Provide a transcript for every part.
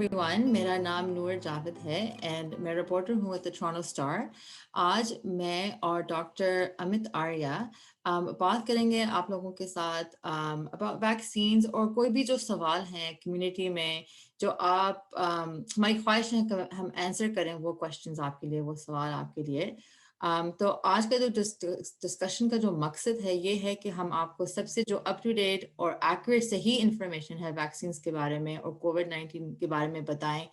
Everyone, मेरा नाम नूर जावेद है एंड मैं रिपोर्टर हूँ एट द टोरंटो स्टार। आज मैं और डॉक्टर अमित आर्या बात करेंगे आप लोगों के साथ अबाउट वैक्सीन्स और कोई भी जो सवाल हैं कम्युनिटी में जो आप हमारी ख्वाहिश है कि हम आंसर करें वो क्वेश्चंस आपके लिए, वो सवाल आपके लिए। तो आज का जो डिस्कशन का जो मकसद है ये है कि हम आपको सबसे जो अप टू डेट और एक्यूरेट सही इंफॉर्मेशन है वैक्सीन्स के बारे में और कोविड-19 के बारे में बताएं।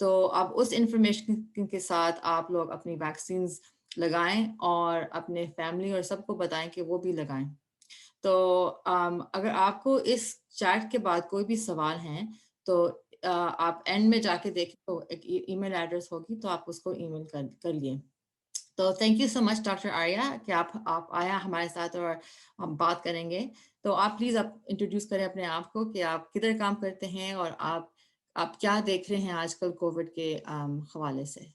तो अब उस इंफॉर्मेशन के साथ आप लोग अपनी वैक्सीन्स लगाएं और अपने फैमिली और सबको बताएं कि वो भी लगाएं। तो अगर आपको इस चैट के बाद कोई भी सवाल हैं तो आप एंड में जाके देखें तो एक ईमेल एड्रेस होगी तो आप उसको ईमेल कर लिए। तो thank you so much doctor Arya कि आप आया हमारे साथ और हम बात करेंगे। तो आप प्लीज आप इंट्रोड्यूस करें अपने आप को कि आप किधर काम करते हैं और आप क्या देख रहे हैं आजकल कोविड के हवाले से।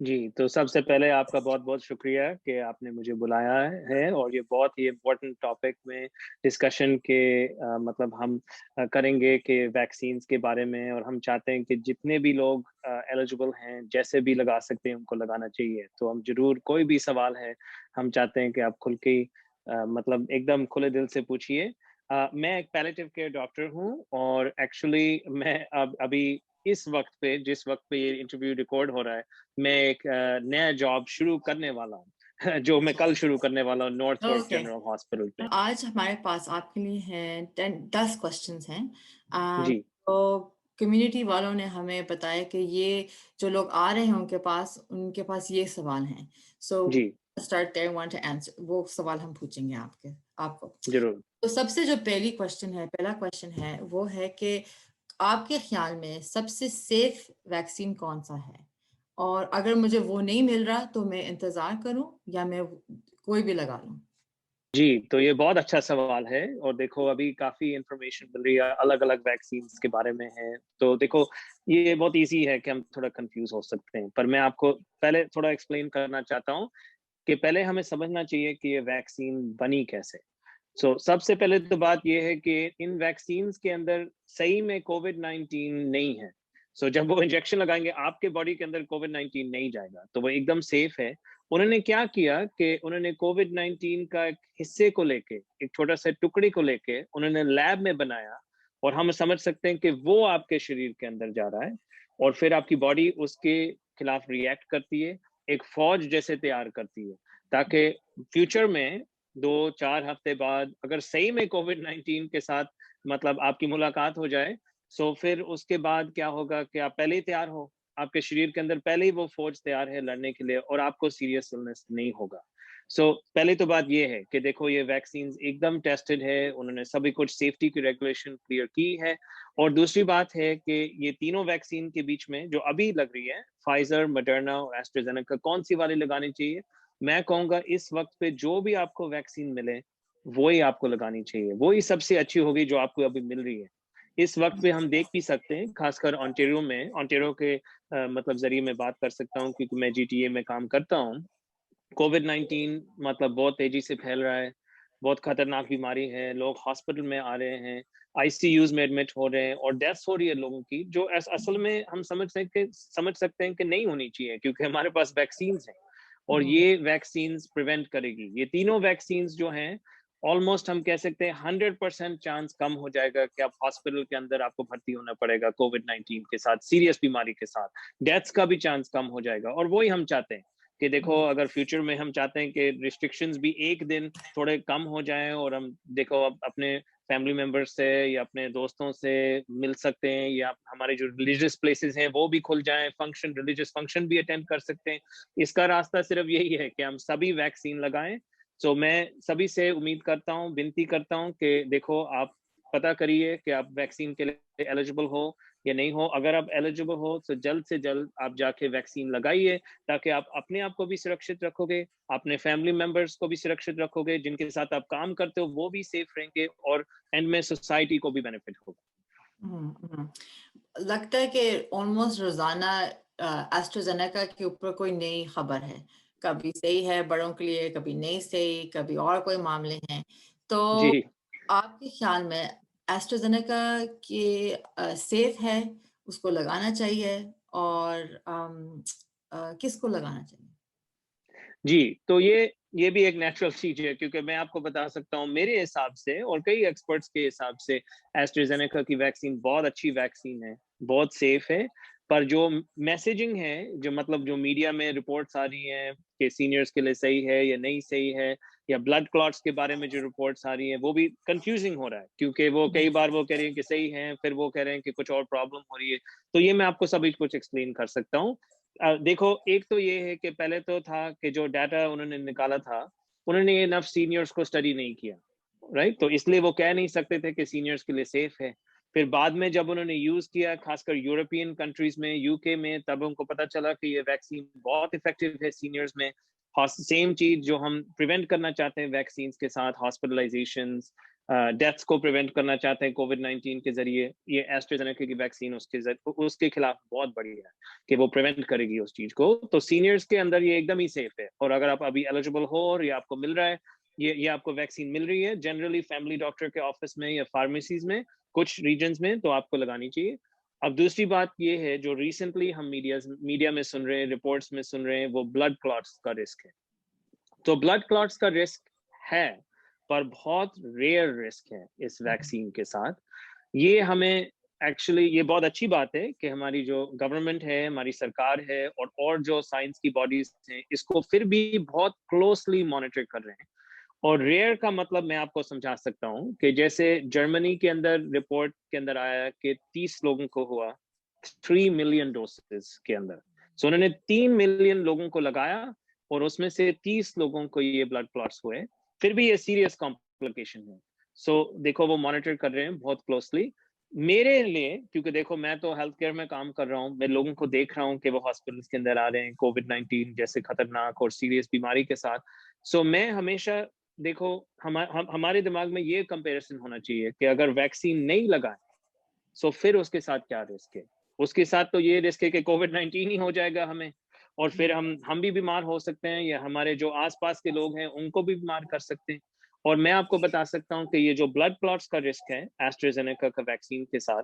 जी, तो सबसे पहले आपका बहुत-बहुत शुक्रिया कि आपने मुझे बुलाया है और ये बहुत ही इम्पोर्टेंट टॉपिक में डिस्कशन के मतलब हम करेंगे कि वैक्सीन्स के बारे में और हम चाहते हैं कि जितने भी लोग एलिजिबल हैं, जैसे भी लगा सकते हैं, उनको लगाना चाहिए। तो हम ज़रूर कोई भी सवाल है, हम चाहते हैं कि आप खुल के मतलब एकदम खुले दिल से पूछिए। मैं एक पैलिएटिव केयर डॉक्टर हूँ और एक्चुअली मैं अब अभी इस वक़्त पे जिस वक़्त पे ये इंटरव्यू रिकॉर्ड हो रहा है, मैं एक नया जॉब शुरू करने वाला हूँ जो मैं कल शुरू करने वाला हूँ north fork okay, general hospital पे। आज हमारे पास आपके लिए हैं 10 क्वेश्चंस हैं। जी, तो कम्युनिटी वालों ने हमें बताया कि ये जो लोग आ रहे हैं उनके पास ये सवाल हैं। सो जी, start there, want to answer वो सवाल हम पूछेंगे आपको। ज़रूर। तो सबसे जो पहला क्वेश्चन है वो है कि आपके ख्याल में सबसे सेफ वैक्सीन कौन सा है? और अगर मुझे वो नहीं मिल रहा तो मैं इंतज़ार करूँ या मैं कोई भी लगा लूँ? जी, तो ये बहुत अच्छा सवाल है और देखो अभी काफ़ी इन्फॉर्मेशन मिल रही है, अलग-अलग वैक्सीन्स के बारे में है। तो देखो, ये बहुत ईज़ी है कि हम थोड़ा कन्फ्यूज़ हो सकते हैं, पर मैं आपको पहले थोड़ा एक्सप्लेन करना चाहता हूँ कि पहले हमें समझना चाहिए कि ये वैक्सीन बनी कैसे? सबसे पहले तो बात ये है कि इन वैक्सीन्स के अंदर सही में कोविड-19 नहीं है। जब वो इंजेक्शन लगाएँगे आपके बॉडी के अंदर कोविड-19 नहीं जाएगा, तो वो एकदम सेफ है। उन्होंने क्या किया कि उन्होंने कोविड-19 का एक हिस्से को लेके, एक छोटा-सा टुकड़े को लेके उन्होंने लैब में बनाया और हम समझ सकते हैं कि वो आपके शरीर के अंदर जा रहा है और फिर आपकी बॉडी उसके खिलाफ रिएक्ट करती है, एक फ़ौज जैसे तैयार करती है, ताकि फ्यूचर में 2-4 हफ्ते बाद अगर सही में कोविड-19 के साथ मतलब आपकी मुलाकात हो जाए, फिर उसके बाद क्या होगा कि आप पहले ही तैयार हो। आपके शरीर के अंदर पहले ही वो फ़ौज तैयार है लड़ने के लिए और आपको सीरियस इलनेस नहीं होगा। पहली तो बात ये है कि देखो ये वैक्सीन्स एकदम टेस्टेड है, उन्होंने सभी कुछ सेफ्टी की रेगुलेशन क्लियर की है और दूसरी बात है कि ये तीनों वैक्सीन के बीच में जो अभी लग रही है, फाइज़र, मॉडर्ना और एस्ट्राज़ेनेका कौन-सी वाली लगानी चाहिए? मैं कहूँगा इस वक़्त पे जो भी आपको वैक्सीन मिले, वो ही आपको लगानी चाहिए। वो ही सबसे अच्छी होगी जो आपको अभी मिल रही है। इस वक़्त पे हम देख भी सकते हैं, ख़ासकर ओंटारियो के मतलब ज़रिए मैं बात कर सकता हूँ क्योंकि मैं जीटीए में काम करता हूँ। कोविड-19 मतलब बहुत तेज़ी से फैल रहा है, बहुत खतरनाक बीमारी है, लोग हॉस्पिटल में आ रहे हैं, आईसीयूज़ में एडमिट हो रहे हैं और डेथ्स हो रही है लोगों की, जो असल में हम समझ सकते हैं कि नहीं होनी चाहिए क्योंकि हमारे पास वैक्सीन्स हैं और हुँ, ये वैक्सीन्स प्रिवेंट करेगी। ये तीनों वैक्सीन्स जो हैं, ऑलमोस्ट हम कह सकते हैं 100% चांस कम हो जाएगा कि आप हॉस्पिटल के अंदर आपको भर्ती होना पड़ेगा कोविड-19 के साथ, सीरियस बीमारी के साथ। डेथ्स का भी चांस कम हो जाएगा और वो ही हम चाहते हैं। कि देखो हुँ, अगर फ्यूचर में हम चाहते हैं कि रिस्ट्रिक्शंस भी एक दिन थोड़े कम हो जाएँ और हम देखो अब अपने फैमिली मेंबर्स से या अपने दोस्तों से मिल सकते हैं या हमारे जो रिलीजियस प्लेसेस हैं वो भी खुल जाएँ, रिलीजियस फंक्शन भी अटेंड कर सकते हैं। इसका रास्ता सिर्फ यही है कि हम सभी वैक्सीन लगाएँ। मैं सभी से उम्मीद करता हूँ, विनती करता हूँ कि देखो आप पता करिए कि आप वैक्सीन के लिए एलिजिबल हो या नहीं हो। अगर आप एलिजिबल हो तो जल्द से जल्द आप जाके वैक्सीन लगाइए ताकि आप अपने आप को भी सुरक्षित रखोगे, अपने फैमिली मेंबर्स को भी सुरक्षित रखोगे, जिनके साथ आप काम करते हो वो भी सेफ रहेंगे और एंड में सोसाइटी को भी बेनिफिट होगा। हुँ, हुँ। लगता है कि ऑलमोस्ट रोज़ाना एस्ट्राज़ेनेका के ऊपर कोई नई खबर है। कभी सही है बड़ों के लिए, कभी नहीं सही, कभी और कोई मामले हैं। तो जी। आपके ख़्याल में एस्ट्राज़ेनेका सेफ़ है? उसको लगाना चाहिए और किसको लगाना चाहिए? जी, तो ये भी एक नेचुरल चीज़ है क्योंकि मैं आपको बता सकता हूँ मेरे हिसाब से और कई एक्सपर्ट्स के हिसाब से एस्ट्राज़ेनेका की वैक्सीन बहुत अच्छी वैक्सीन है, बहुत सेफ है। पर जो मैसेजिंग है, जो मतलब जो मीडिया में रिपोर्ट्स आ रही हैं कि सीनियर्स के लिए सही है या नहीं सही है, या ब्लड क्लॉट्स के बारे में जो रिपोर्ट्स आ रही हैं, वो भी कन्फ्यूज़िंग हो रहा है क्योंकि वो कई हुँ, बार वो कह रही हैं कि सही है, फिर वो कह रहे हैं कि कुछ और प्रॉब्लम हो रही है। तो ये मैं आपको सभी कुछ एक्सप्लेन कर सकता हूँ। देखो, एक तो ये है कि पहले तो था कि जो डाटा उन्होंने निकाला था, उन्होंने इनफ सीनियर्स को स्टडी नहीं किया, राइट? तो इसलिए वो कह नहीं सकते थे कि सीनियर्स के लिए सेफ है। फिर बाद में जब उन्होंने यूज़ किया, खासकर यूरोपियन कंट्रीज़ में, यूके में, तब उनको पता चला कि ये वैक्सीन बहुत इफ़ेक्टिव है सीनियर्स में। सेम चीज़ जो हम प्रिवेंट करना चाहते हैं वैक्सीन्स के साथ, हॉस्पिटलाइज़ेशंस, डेथ्स को प्रिवेंट करना चाहते हैं कोविड-19 के ज़रिए, ये एस्ट्राज़ेनेका की वैक्सीन उसके खिलाफ बहुत बढ़िया है कि वो प्रिवेंट करेगी उस चीज़ को। तो सीनियर्स के अंदर ये एकदम ही सेफ है, और अगर आप अभी एलिजिबल हो और ये आपको मिल रहा है, ये आपको वैक्सीन मिल रही है, जनरली फैमिली डॉक्टर के ऑफिस में या फार्मेसीज़ में, कुछ रीजन्स में, तो आपको लगानी चाहिए। अब दूसरी बात ये है, जो रिसेंटली हम मीडिया में सुन रहे हैं, रिपोर्ट्स में सुन रहे हैं, वो ब्लड क्लॉट्स का रिस्क है। तो ब्लड क्लॉट्स का रिस्क है, पर बहुत रेयर रिस्क है इस हुँ, वैक्सीन के साथ। ये हमें एक्चुअली ये बहुत अच्छी बात है कि हमारी जो गवर्नमेंट है, हमारी सरकार है, और जो साइंस की बॉडीज़ हैं, इसको फिर भी बहुत क्लोज़ली मॉनिटर कर रहे हैं। और रेयर का मतलब मैं आपको समझा सकता हूँ कि जैसे जर्मनी के अंदर रिपोर्ट के अंदर आया कि 30 लोगों को हुआ 3 मिलियन डोसेस के अंदर। सो उन्होंने 3 मिलियन लोगों को लगाया और उसमें से 30 लोगों को ये ब्लड क्लॉट्स हुए। फिर भी ये सीरियस कॉम्प्लिकेशन है। सो देखो वो मॉनिटर कर रहे हैं बहुत क्लोज़ली। मेरे लिए, क्योंकि देखो मैं तो हेल्थ केयर में काम कर रहा हूँ, मैं लोगों को देख रहा हूँ कि वो हॉस्पिटल्स के अंदर आ रहे हैं कोविड-19 जैसे खतरनाक और सीरियस बीमारी के साथ। सो मैं हमेशा, देखो, हमारे दिमाग में ये कंपैरिजन होना चाहिए कि अगर वैक्सीन नहीं लगाएं, सो फिर उसके साथ क्या रिस्क है? उसके साथ तो ये रिस्क है कि कोविड-19 ही हो जाएगा हमें, और फिर हुँ, हम भी बीमार हो सकते हैं, या हमारे जो आस-पास के लोग हैं उनको भी बीमार कर सकते हैं। और मैं आपको बता सकता हूँ कि ये जो ब्लड क्लॉट्स का रिस्क है एस्ट्राज़ेनेका का वैक्सीन के साथ,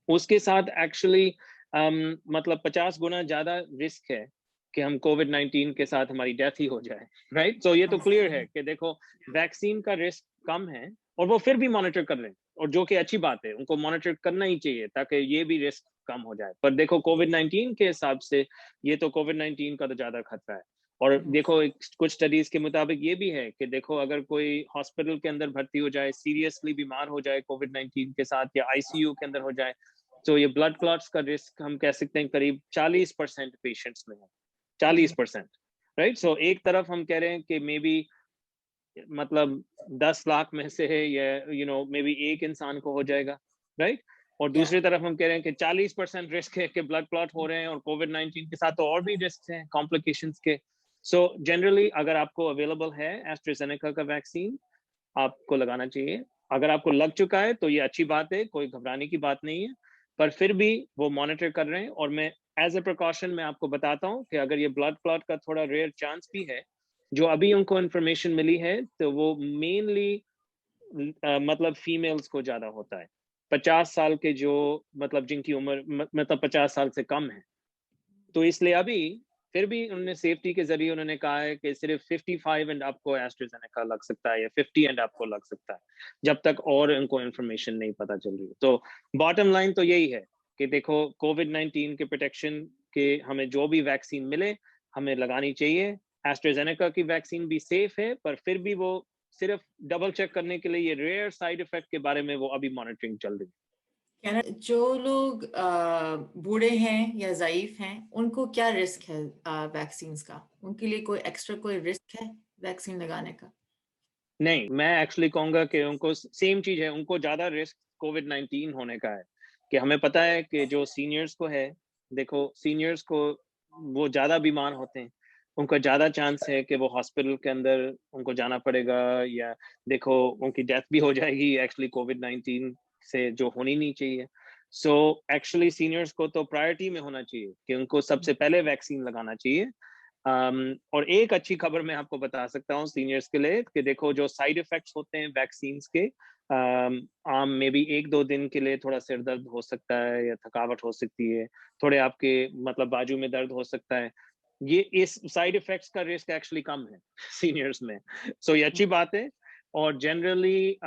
उसके साथ एक्चुअली मतलब 50 गुना ज़्यादा रिस्क है कि हम कोविड-19 के साथ हमारी डेथ ही हो जाए, राइट? तो ये तो क्लियर है हुँ, कि देखो वैक्सीन का रिस्क कम है, और वो फिर भी मॉनिटर कर रहे हैं, और जो कि अच्छी बात है, उनको मॉनिटर करना ही चाहिए ताकि ये भी रिस्क कम हो जाए। पर देखो कोविड-19 के हिसाब से ये तो कोविड-19 का तो ज़्यादा खतरा है। और हुँ, देखो एक कुछ स्टडीज़ के मुताबिक ये भी है कि देखो अगर कोई हॉस्पिटल के अंदर भर्ती हो जाए, सीरियसली बीमार हो जाए कोविड-19 के साथ, या आईसीयू के अंदर हो जाए, तो ये ब्लड क्लॉट्स का रिस्क हम कह सकते हैं करीब 40% पेशेंट्स में है, हुँ, 40%, राइट? सो एक तरफ हम कह रहे हैं कि मे बी मतलब 10 लाख में से है, या मे बी एक इंसान को हो जाएगा, राइट? और या दूसरी तरफ हम कह रहे हैं कि 40% रिस्क है कि ब्लड क्लॉट हो रहे हैं, और कोविड-19 के साथ तो और भी रिस्क हैं कॉम्प्लिकेशंस के। सो जनरली अगर आपको अवेलेबल है एस्ट्राज़ेनेका का वैक्सीन, आपको लगाना चाहिए। अगर आपको लग चुका है तो ये अच्छी बात है, कोई घबराने की बात नहीं है। पर फिर भी वो मॉनिटर कर रहे हैं, और मैं एज़ अ प्रिकॉशन मैं आपको बताता हूँ कि अगर ये ब्लड क्लॉट का थोड़ा रेयर चांस भी है, जो अभी उनको इन्फॉर्मेशन मिली है, तो वो मेनली मतलब फीमेल्स को ज़्यादा होता है। 50 साल के जो मतलब जिनकी उम्र मतलब 50 साल से कम है। तो इसलिए अभी फिर भी उन्होंने सेफ्टी के ज़रिए उन्होंने कहा है कि सिर्फ़ 55 एंड अप को एस्ट्राज़ेनेका लग सकता है, या 50 एंड अप को लग सकता है, जब तक और उनको इन्फॉर्मेशन नहीं पता चल रही है। तो बॉटम लाइन तो यही है कि देखो कोविड-19 के प्रोटेक्शन के हमें जो भी वैक्सीन मिले, हमें लगानी चाहिए। एस्ट्राज़ेनेका की वैक्सीन भी सेफ है, पर फिर भी वो सिर्फ़ डबल चेक करने के लिए ये रेयर साइड इफ़ेक्ट के बारे में वो अभी मॉनिटरिंग चल रही है। जो लोग बूढ़े हैं या ज़ईफ़ हैं, उनको क्या रिस्क है वैक्सीन्स का? उनके लिए कोई एक्स्ट्रा कोई रिस्क है वैक्सीन लगाने का? नहीं, मैं एक्चुअली कहूँगा कि उनको सेम चीज़ है, उनको ज़्यादा रिस्क कोविड-19 होने का है, कि हमें पता है कि जो सीनियर्स को है, देखो सीनियर्स को वो ज़्यादा बीमार होते हैं, उनका ज़्यादा चांस है कि वो हॉस्पिटल के अंदर उनको जाना पड़ेगा, या देखो उनकी डेथ भी हो जाएगी एक्चुअली कोविड-19 से, जो होनी नहीं चाहिए। सो एक्चुअली सीनियर्स को तो प्रायोरिटी में होना चाहिए कि उनको सबसे पहले वैक्सीन लगाना चाहिए। और एक अच्छी खबर मैं आपको बता सकता हूँ सीनियर्स के लिए कि देखो जो साइड इफेक्ट्स होते हैं वैक्सीन्स के, आम में भी 1-2 दिन के लिए थोड़ा सिर दर्द हो सकता है या थकावट हो सकती है, थोड़े आपके मतलब बाजू में दर्द हो सकता है। ये इस साइड इफेक्ट्स का रिस्क एक्चुअली कम है सीनियर्स में। सो ये अच्छी बात है। और जनरली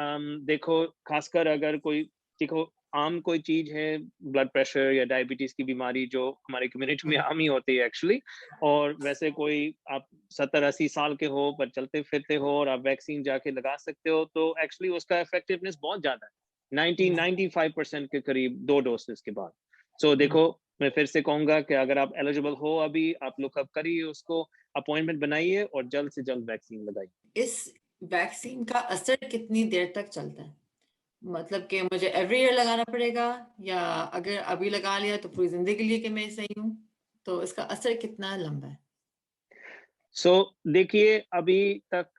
देखो खासकर अगर कोई देखो आम कोई चीज है, ब्लड प्रेशर या डायबिटीज की बीमारी जो हमारी कम्युनिटी में आम ही होती है एक्चुअली। और वैसे कोई आप 70-80 साल के हो पर चलते फिरते हो और आप वैक्सीन जाके लगा सकते हो तो एक्चुअली उसका इफेक्टिवनेस बहुत ज्यादा है, 90-95% के करीब 2 डोसेस के बाद। सो देखो मैं फिर से कहूंगा कि अगर आप एलिजिबल हो अभी आप लोग अब करिए उसको, अपॉइंटमेंट बनाइए और जल्द से जल्द वैक्सीन लगाइए। इस वैक्सीन का असर कितनी देर तक चलता है? मतलब कि मुझे एवरी ईयर लगाना पड़ेगा या अगर अभी लगा लिया तो पूरी जिंदगी के लिए कि मैं सही हूँ? तो इसका असर कितना लंबा है? सो देखिए अभी तक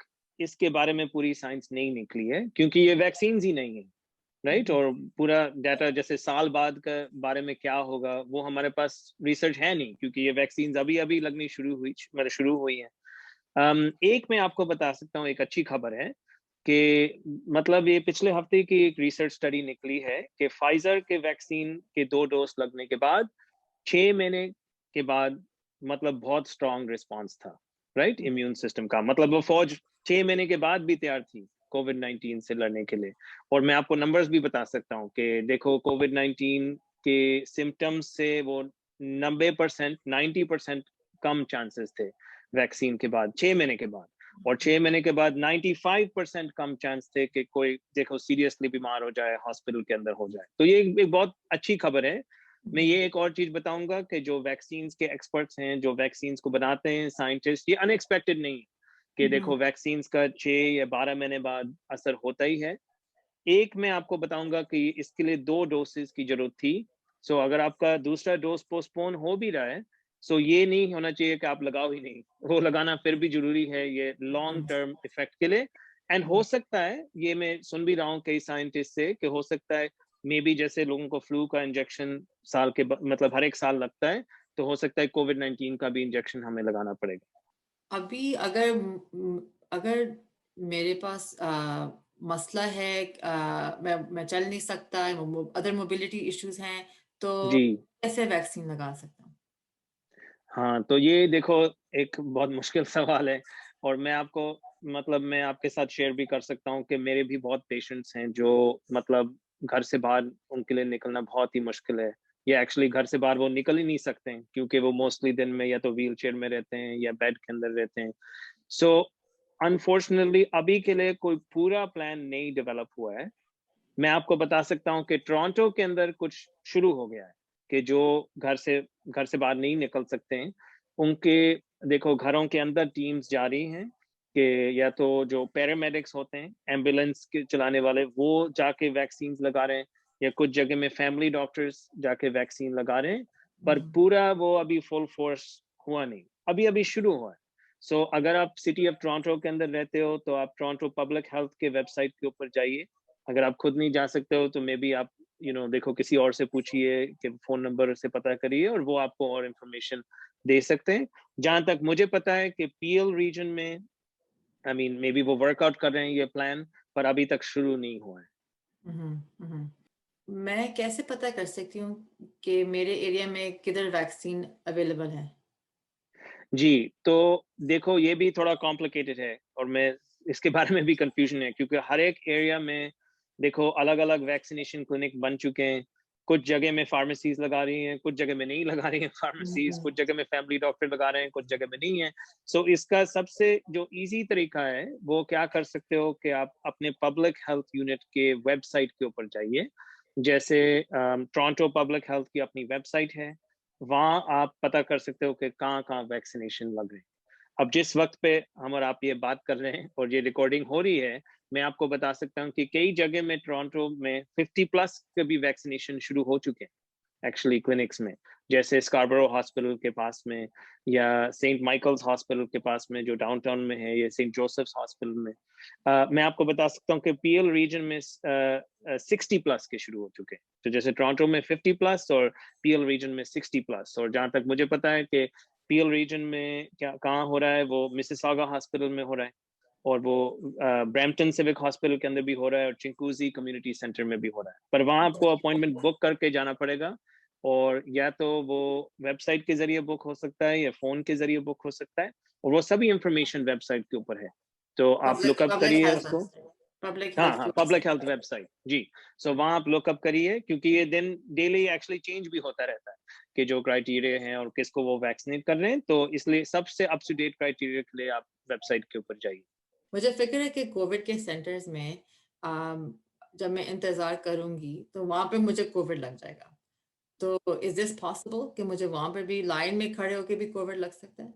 इसके बारे में पूरी साइंस नहीं निकली है क्योंकि ये वैक्सीन ही नहीं है, राइट। और पूरा डाटा जैसे साल बाद का बारे में क्या होगा वो हमारे पास रिसर्च है नहीं क्योंकि ये वैक्सीन अभी अभी लगनी शुरू हुई है। एक मैं आपको बता सकता हूँ, एक अच्छी खबर है कि मतलब ये पिछले हफ्ते की एक रिसर्च स्टडी निकली है कि फाइजर के वैक्सीन के 2 डोज लगने के बाद 6 महीने के बाद मतलब बहुत स्ट्रांग रिस्पांस था, राइट, इम्यून सिस्टम का। मतलब वो फौज 6 महीने के बाद भी तैयार थी कोविड-19 से लड़ने के लिए। और मैं आपको नंबर्स भी बता सकता हूँ कि देखो कोविड-19 के सिम्टम्स से वो 90%, 90% कम चांसेस थे वैक्सीन के बाद, 6 महीने के बाद। और 6 महीने के बाद 95% कम चांस थे कि कोई देखो सीरियसली बीमार हो जाए, हॉस्पिटल के अंदर हो जाए। तो ये एक बहुत अच्छी खबर है। मैं ये एक और चीज बताऊंगा कि जो वैक्सीन के एक्सपर्ट्स हैं, जो वैक्सीन को बनाते हैं साइंटिस्ट, ये अनएक्सपेक्टेड नहीं है कि देखो वैक्सीन का 6 या 12 महीने बाद असर होता ही है। एक मैं आपको बताऊंगा कि इसके लिए 2 डोसेस की जरूरत थी। सो अगर आपका दूसरा डोज पोस्टपोन हो भी रहा है, सो ये नहीं होना चाहिए कि आप लगाओ ही नहीं, वो लगाना फिर भी जरूरी है ये लॉन्ग टर्म इफेक्ट के लिए। एंड हो सकता है, ये मैं सुन भी रहा हूँ कई साइंटिस्ट से कि हो सकता है मे बी जैसे लोगों को फ्लू का इंजेक्शन मतलब हर एक साल लगता है, तो हो सकता है कोविड-19 का भी इंजेक्शन हमें लगाना पड़ेगा। अभी अगर अगर मेरे पास मसला है, मैं चल नहीं सकता, अदर मोबिलिटी इश्यूज हैं, तो जी कैसे वैक्सीन लगा सकता हूँ? हाँ, तो ये देखो एक बहुत मुश्किल सवाल है। और मैं आपको मतलब मैं आपके साथ शेयर भी कर सकता हूँ कि मेरे भी बहुत पेशेंट्स हैं जो मतलब घर से बाहर उनके लिए निकलना बहुत ही मुश्किल है। या एक्चुअली घर से बाहर वो निकल ही नहीं सकते हैं क्योंकि वो मोस्टली दिन में या तो व्हील चेयर में रहते हैं या बेड के अंदर रहते हैं। सो अनफॉर्चुनेटली अभी के लिए कोई पूरा प्लान नहीं डेवलप हुआ है। मैं आपको बता सकता हूँ कि टोरंटो के अंदर कुछ शुरू हो गया है कि जो घर से बाहर नहीं निकल सकते हैं, उनके देखो घरों के अंदर टीम्स जा रही हैं कि या तो जो पैरामेडिक्स होते हैं, एम्बुलेंस के चलाने वाले, वो जाके वैक्सीन लगा रहे हैं या कुछ जगह में फैमिली डॉक्टर्स जाके वैक्सीन लगा रहे हैं। पर पूरा वो अभी फुल फोर्स हुआ नहीं, अभी अभी शुरू हुआ है। सो अगर आप सिटी ऑफ टोरंटो के अंदर रहते हो तो आप टोरंटो पब्लिक हेल्थ के वेबसाइट के ऊपर जाइए। अगर आप खुद नहीं जा सकते हो तो मे बी आप देखो किसी और से पूछिए कि फोन नंबर से पता करिए और वो आपको और इन्फॉर्मेशन दे सकते हैं। जहां तक मुझे पता है कि पीएल रीजन में आई मीन मे बी वो वर्कआउट कर रहे हैं ये प्लान, पर अभी तक शुरू नहीं हुआ है। मैं कैसे पता कर सकती हूँ कि मेरे एरिया में किधर वैक्सीन अवेलेबल है? जी, तो देखो ये भी थोड़ा कॉम्प्लिकेटेड है और मैं इसके बारे में भी कंफ्यूजन है क्योंकि हर एक एरिया में देखो अलग-अलग वैक्सीनेशन क्लिनिक बन चुके हैं। कुछ जगह में फार्मेसीज़ लगा रही हैं, कुछ जगह में नहीं लगा रही हैं फार्मेसीज़, कुछ जगह में फैमिली डॉक्टर लगा रहे हैं, कुछ जगह में नहीं है। सो इसका सबसे जो ईज़ी तरीका है, वो क्या कर सकते हो कि आप अपने पब्लिक हेल्थ यूनिट के वेबसाइट के ऊपर जाइए। जैसे टोरंटो पब्लिक हेल्थ की अपनी वेबसाइट है, वहाँ आप पता कर सकते हो कि कहाँ-कहाँ वैक्सीनेशन लग रहे हैं। अब जिस वक़्त पे हम और आप ये बात कर रहे हैं और ये रिकॉर्डिंग हो रही है, मैं आपको बता सकता हूँ कि कई जगह में टोरंटो में 50 प्लस के भी वैक्सीनेशन शुरू हो चुके हैं। एक्चुअली क्लिनिक्स में, जैसे स्कार्बरो हॉस्पिटल के पास में या सेंट माइकल्स हॉस्पिटल के पास में जो डाउनटाउन में है, या सेंट जोसेफ्स हॉस्पिटल में। मैं आपको बता सकता हूँ कि पीएल रीजन में 60 प्लस के शुरू हो चुके हैं। तो जैसे टोरंटो में 50 प्लस और पीएल रीजन में 60 प्लस। और जहाँ तक मुझे पता है कि पीएल रीजन में क्या कहाँ हो रहा है, वो मिसिसागा हॉस्पिटल में हो रहा है, और वो ब्रैम्पटन सिविक हॉस्पिटल के अंदर भी हो रहा है, और चिंकूजी कम्युनिटी सेंटर में भी हो रहा है। पर वहाँ आपको अपॉइंटमेंट बुक करके जाना पड़ेगा, और या तो वो वेबसाइट के जरिए बुक हो सकता है या फोन के जरिए बुक हो सकता है, और वो सभी इंफॉर्मेशन वेबसाइट के ऊपर है, तो आप पब्लिक लुकअप पब्लिक करिए हेल्थ उसको। पब्लिक हाँ हेल्थ हाँ, की पब्लिक हेल्थ वेबसाइट। वेबसाइट जी। सो वहाँ आप लुकअप करिए, क्योंकि ये दिन डेली एक्चुअली चेंज भी होता रहता है कि जो क्राइटेरिया हैं और किसको वो वैक्सीनेट कर रहे हैं, तो इसलिए सबसे अप टू डेट क्राइटेरिया के लिए आप वेबसाइट के ऊपर जाइए। मुझे फ़िक्र है कि कोविड के सेंटर्स में जब मैं इंतज़ार करूँगी, तो वहाँ पे मुझे कोविड लग जाएगा। तो इज़ दिस पॉसिबल कि मुझे वहाँ पे भी लाइन में खड़े होके भी कोविड लग सकता है?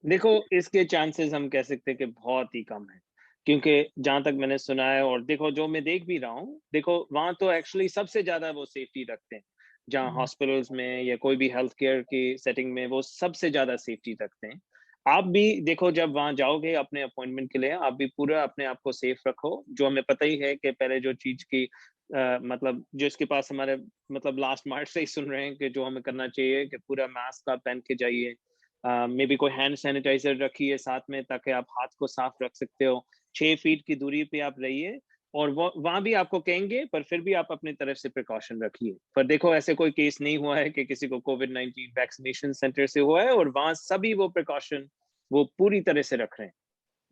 देखो, इसके चांसेस हम कह सकते हैं कि बहुत ही कम है, क्योंकि जहाँ तक मैंने सुना है और देखो जो मैं देख भी रहा हूँ, देखो वहाँ तो एक्चुअली सबसे ज़्यादा वो सेफ्टी रखते हैं। जहाँ हुँ। हॉस्पिटल्स में या कोई भी हेल्थ केयर की सेटिंग में वो सबसे ज़्यादा सेफ्टी रखते हैं। आप भी देखो, जब वहाँ जाओगे अपने अपॉइंटमेंट के लिए, आप भी पूरा अपने आप को सेफ रखो। जो हमें पता ही है कि पहले जो चीज़ की मतलब जिसके पास हमारे मतलब लास्ट मार्च से ही सुन रहे हैं कि जो हमें करना चाहिए कि पूरा मास्क आप पहन के जाइए। मे बी कोई हैंड सैनिटाइजर रखिए साथ में, ताकि आप हाथ को साफ रख सकते हो। 6 फीट की दूरी पे आप रहिए, और वो वहाँ भी आपको कहेंगे, पर फिर भी आप अपनी तरफ से प्रिकॉशन रखिए। पर देखो, ऐसे कोई केस नहीं हुआ है कि किसी को कोविड-19 वैक्सीनेशन सेंटर से हुआ है, और वहाँ सभी वो प्रिकॉशन वो पूरी तरह से रख रहे हैं।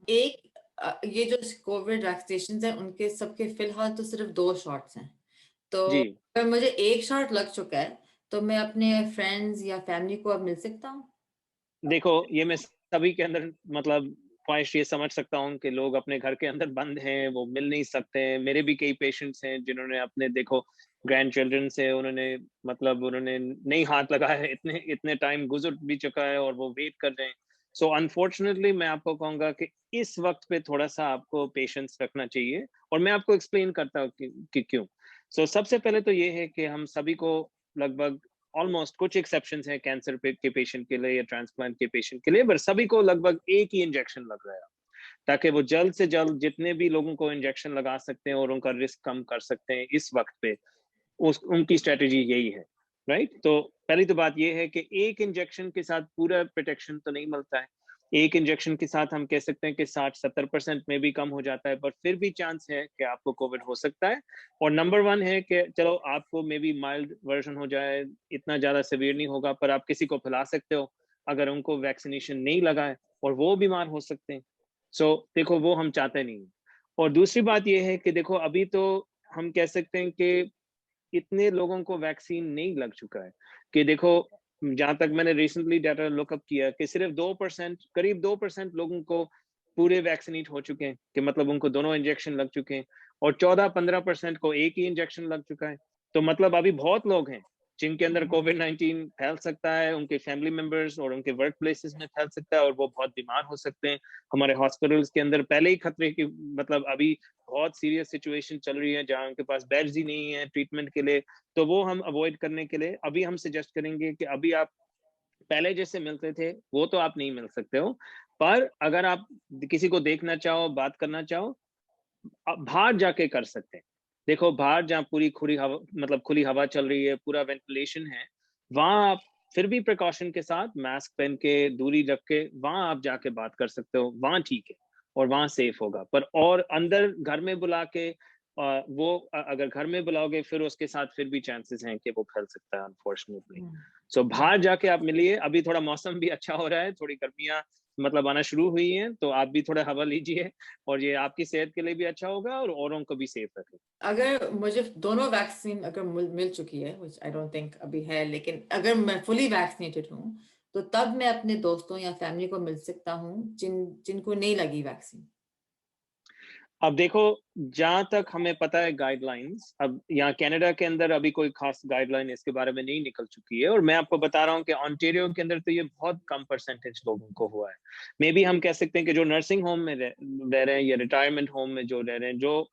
एक ये जो कोविड वैक्सीनेशंस हैं, उनके सबके फ़िलहाल तो सिर्फ़ 2 शॉट्स हैं। तो जी। अगर मुझे 1 शॉट लग चुका है, तो मैं अपने फ्रेंड्स या फैमिली को अब मिल सकता हूँ? देखो, ये मैं सभी के अंदर मतलब ख्वाहिश ये समझ सकता हूँ कि लोग अपने घर के अंदर बंद हैं, वो मिल नहीं सकते हैं। मेरे भी कई पेशेंट्स हैं जिन्होंने अपने देखो ग्रैंड चिल्ड्रन से उन्होंने मतलब उन्होंने नहीं हाथ लगाया है, इतने इतने टाइम गुज़र भी चुका है और वो वेट कर रहे हैं। सो अनफॉर्चुनेटली मैं आपको कहूँगा कि इस वक़्त पे थोड़ा-सा आपको पेशेंस रखना चाहिए, और मैं आपको एक्सप्लेन करता हूँ कि क्यों। सो सबसे पहले तो ये है कि हम सभी को लगभग ऑलमोस्ट, कुछ एक्सेप्शंस हैं कैंसर पे के पेशेंट के लिए या ट्रांसप्लांट के पेशेंट के लिए, पर सभी को लगभग एक ही इंजेक्शन लग रहा है, ताकि वो जल्द से जल्द जितने भी लोगों को इंजेक्शन लगा सकते हैं और उनका रिस्क कम कर सकते हैं इस वक्त पे, उस उनकी स्ट्रेटेजी यही है, राइट? तो पहली तो बात ये है कि एक इंजेक्शन के साथ पूरा प्रोटेक्शन तो नहीं मिलता है। एक इंजेक्शन के साथ हम कह सकते हैं कि 60-70% में भी कम हो जाता है, पर फिर भी चांस है कि आपको कोविड हो सकता है। और नंबर 1 है कि चलो आपको मे बी माइल्ड वर्ज़न हो जाए, इतना ज़्यादा सीवियर नहीं होगा, पर आप किसी को फैला सकते हो, अगर उनको वैक्सीनेशन नहीं लगा है, और वो बीमार हो सकते हैं। सो देखो, वो हम चाहते नहीं हैं। और दूसरी बात ये है कि देखो, अभी तो हम कह सकते हैं कि इतने लोगों को वैक्सीन नहीं लग चुका है कि देखो, जहाँ तक मैंने रिसेंटली डाटा लुकअप किया कि सिर्फ 2%, करीब 2% लोगों को पूरे वैक्सीनेट हो चुके हैं, कि मतलब उनको दोनों इंजेक्शन लग चुके हैं, और 14-15% को एक ही इंजेक्शन लग चुका है। तो मतलब अभी बहुत लोग हैं जिनके अंदर हुँ। कोविड-19 फैल सकता है, उनके फैमिली मेंबर्स और उनके वर्क प्लेसेस में फैल सकता है, और वो बहुत बीमार हो सकते हैं। हमारे हॉस्पिटल्स के अंदर पहले ही खतरे की मतलब अभी बहुत सीरियस सिचुएशन चल रही है, जहाँ उनके पास बेड्स ही नहीं है ट्रीटमेंट के लिए। तो वो हम अवॉइड करने के लिए अभी हम सजेस्ट करेंगे कि अभी आप पहले जैसे मिलते थे, वो तो आप नहीं मिल सकते हो। पर अगर आप किसी को देखना चाहो, बात करना चाहो, आप बाहर जाके कर सकते हैं। देखो, बाहर जहाँ पूरी खुली हवा मतलब खुली हवा चल रही है, पूरा वेंटिलेशन है, वहाँ आप फिर भी प्रिकॉशन के साथ मास्क पहन के, दूरी रख के, वहाँ आप जाके बात कर सकते हो, वहाँ ठीक है, और वहाँ सेफ होगा। पर और अंदर घर में बुला के अगर घर में बुलाओगे, फिर उसके साथ फिर भी चांसेस हैं कि वो फैल सकता है अनफॉर्चुनेटली। हुँ, सो हुँ। बाहर जाके आप मिलिए, अभी थोड़ा मौसम भी अच्छा हो रहा है, थोड़ी गर्मियाँ मतलब आना शुरू हुई हैं, तो आप भी थोड़ा हवा लीजिए, और ये आपकी सेहत के लिए भी अच्छा होगा और औरों को भी सेफ रखेगा। अगर मुझे दोनों वैक्सीन अगर मिल चुकी है, व्हिच आई डोंट थिंक अभी है, लेकिन अगर मैं फुली वैक्सीनेटेड हूँ, तो तब मैं अपने दोस्तों या फैमिली को मिल सकता हूँ जिनको नहीं लगी वैक्सीन। अब देखो, जहाँ तक हमें पता है गाइडलाइंस, अब यहाँ कनाडा के अंदर अभी कोई खास गाइडलाइन इसके बारे में नहीं निकल चुकी है, और मैं आपको बता रहा हूँ कि ऑन्टेरियो के अंदर तो ये बहुत कम परसेंटेज लोगों को हुआ है। मे बी हम कह सकते हैं कि जो नर्सिंग होम में रह रहे हैं या रिटायरमेंट होम में जो रह रहे हैं, जो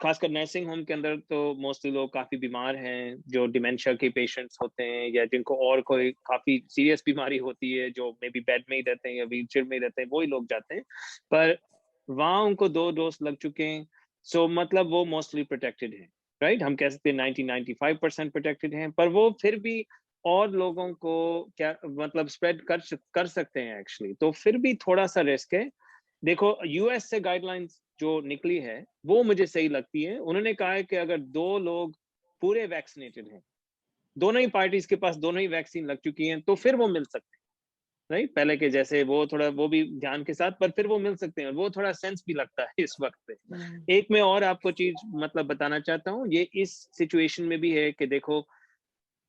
खासकर नर्सिंग होम के अंदर तो मोस्टली लोग काफी बीमार हैं, जो डिमेंशिया के पेशेंट्स होते हैं या जिनको और कोई काफी सीरियस बीमारी होती है, जो मे बी बेड में ही रहते हैं या व्हीलचेयर में ही रहते हैं, वही लोग जाते हैं। पर वहाँ उनको 2 डोज़ लग चुके हैं, सो मतलब वो मोस्टली प्रोटेक्टेड हैं, राइट? हम कह सकते हैं 90-95% प्रोटेक्टेड हैं, पर वो फिर भी और लोगों को क्या मतलब स्प्रेड कर सकते हैं एक्चुअली, तो फिर भी थोड़ा सा रिस्क है। देखो यूएस से गाइडलाइंस जो निकली है वो मुझे सही लगती है। उन्होंने कहा है कि अगर 2 लोग पूरे वैक्सीनेटेड हैं, दोनों ही पार्टीज के पास दोनों ही वैक्सीन लग चुकी हैं, तो फिर वो मिल सकते हैं, राइट? पहले के जैसे वो थोड़ा वो भी ध्यान के साथ, पर फिर वो मिल सकते हैं, वो थोड़ा सेंस भी लगता है इस वक्त पे। हम्म, एक मैं और आपको चीज मतलब बताना चाहता हूँ, ये इस सिचुएशन में भी है कि देखो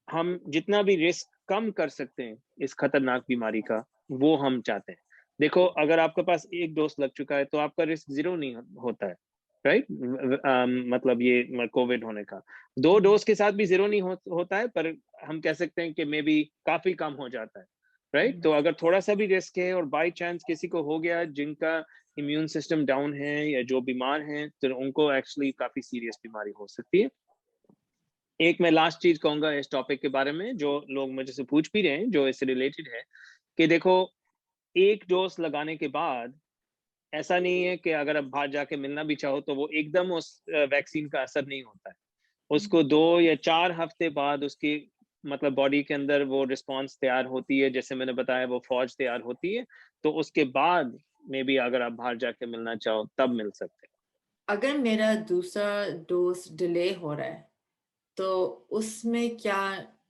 हम जितना भी रिस्क कम कर सकते हैं इस खतरनाक बीमारी का, वो हम चाहते हैं। देखो अगर आपके पास एक डोज लग चुका है तो आपका रिस्क जीरो नहीं होता है, राइट? मतलब ये कोविड होने का 2 हम्म, डोज के साथ भी जीरो नहीं होता है, पर हम कह सकते हैं कि मे बी काफी कम हो जाता है, राइट? हम्म, तो अगर थोड़ा सा भी रिस्क है और बाई चांस किसी को हो गया जिनका इम्यून सिस्टम डाउन है या जो बीमार हैं, तो उनको एक्चुअली काफी सीरियस बीमारी हो सकती है। एक मैं लास्ट चीज कहूंगा इस टॉपिक के बारे में, जो लोग मुझे से पूछ भी रहे हैं, जो इससे रिलेटेड है, कि देखो एक डोज लगाने के बाद ऐसा नहीं है कि अगर आप बाहर जाके मिलना भी चाहो तो वो एकदम उस वैक्सीन का असर नहीं होता है। हम्म। उसको 2 या 4 हफ्ते बाद उसकी मतलब बॉडी के अंदर वो रिस्पॉन्स तैयार होती है, जैसे मैंने बताया वो फौज तैयार होती है, तो उसके बाद में भी अगर आप बाहर जाके मिलना चाहो तब मिल सकते अगर मेरा दूसरा डोज डिले हो रहा है तो उसमें क्या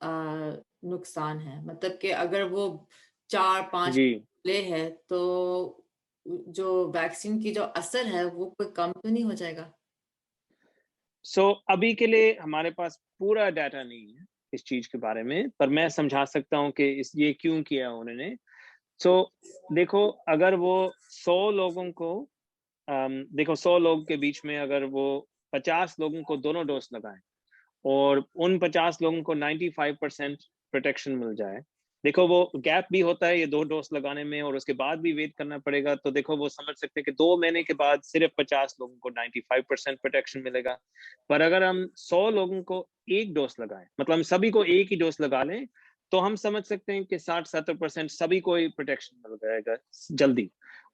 नुकसान है? मतलब कि अगर वो चार हैं। पांच जी। डिले है तो जो वैक्सीन की जो असर है वो कोई कम तो नहीं हो जाएगा? अभी के लिए हमारे पास पूरा डाटा नहीं है इस चीज के बारे में, पर मैं समझा सकता हूँ कि इस ये क्यों किया उन्होंने। सो देखो अगर वो 100 लोगों को देखो 100 लोग के बीच में अगर वो 50 लोगों को दोनों डोज लगाएं और उन 50 लोगों को 95% प्रोटेक्शन मिल जाए। देखो वो गैप भी होता है ये 2 डोज लगाने में और उसके बाद भी वेट करना पड़ेगा, तो देखो वो समझ सकते हैं कि 2 महीने के बाद सिर्फ 50 लोगों को 95% प्रोटेक्शन मिलेगा। पर अगर हम 100 लोगों को एक डोज लगाएं, मतलब हम सभी को एक ही डोज लगा लें, तो हम समझ सकते हैं कि 60-70% सभी को ही प्रोटेक्शन मिल जाएगा जल्दी।